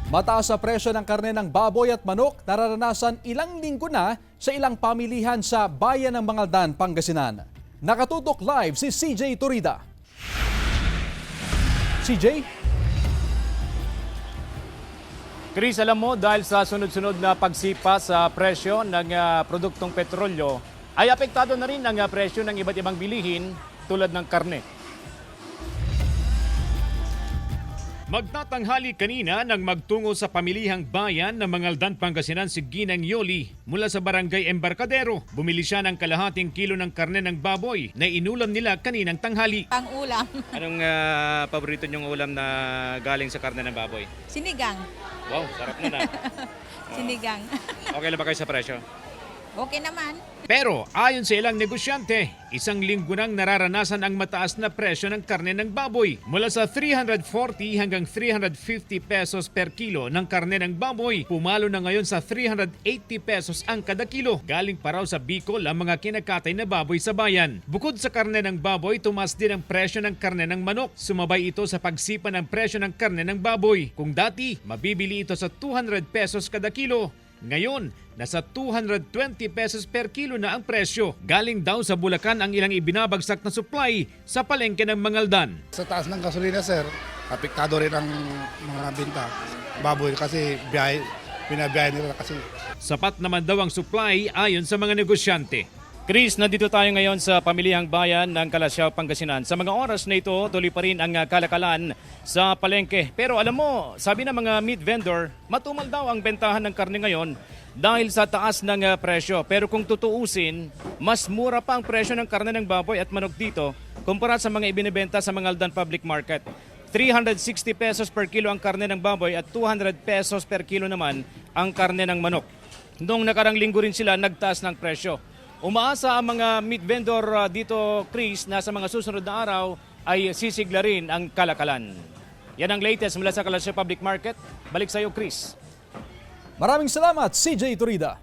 Mataas sa presyo ng karne ng baboy at manok nararanasan ilang linggo na sa ilang pamilihan sa bayan ng Mangaldan, Pangasinan. Nakatutok live si CJ Turida. CJ? Chris, alam mo, dahil sa sunod-sunod na pagsipa sa presyo ng produktong petrolyo, ay apektado na rin ang presyo ng iba't ibang bilihin tulad ng karne. Magtatanghali kanina nang magtungo sa pamilihang bayan ng Mangaldan, Pangasinan si Ginang Yoli mula sa barangay Embarcadero. Bumili siya ng kalahating kilo ng karne ng baboy na inulam nila kaninang tanghali. Ang ulam, Anong paborito niyong ulam na galing sa karne ng baboy? sinigang. Wow, sarap nun ah. Sinigang. Okay lang ba kayo sa presyo? Okay naman. Pero ayon sa ilang negosyante, isang linggo nang nararanasan ang mataas na presyo ng karne ng baboy. Mula sa 340 hanggang 350 pesos per kilo ng karne ng baboy, pumalo na ngayon sa 380 pesos ang kada kilo. Galing pa raw sa Bicol ang mga kinakatay na baboy sa bayan. Bukod sa karne ng baboy, tumaas din ang presyo ng karne ng manok. Sumabay ito sa pagsipa ng presyo ng karne ng baboy. Kung dati, mabibili ito sa 200 pesos kada kilo, ngayon, nasa 220 pesos per kilo na ang presyo. Galing daw sa Bulacan ang ilang ibinabagsak na supply sa palengke ng Mangaldan. Sa taas ng gasolina, sir, apektado rin ang mga binta. Baboy kasi binabiyahe nila kasi. Sapat naman daw ang supply ayon sa mga negosyante. Chris, nandito tayo ngayon sa pamilihang bayan ng Calasiao, Pangasinan. Sa mga oras na ito, tuloy pa rin ang kalakalan sa palengke. Pero alam mo, sabi ng mga meat vendor, matumal daw ang bentahan ng karne ngayon dahil sa taas ng presyo. Pero kung tutuusin, mas mura pa ang presyo ng karne ng baboy at manok dito kumpara sa mga ibinibenta sa Mangaldan Public Market. 360 pesos per kilo ang karne ng baboy at 200 pesos per kilo naman ang karne ng manok. Noong nakarang linggo rin sila nagtaas ng presyo. Umaasa ang mga meat vendor dito, Chris, na sa mga susunod na araw ay sisigla rin ang kalakalan. Yan ang latest mula sa Calasiao Public Market. Balik sa iyo, Chris. Maraming salamat, CJ Turida.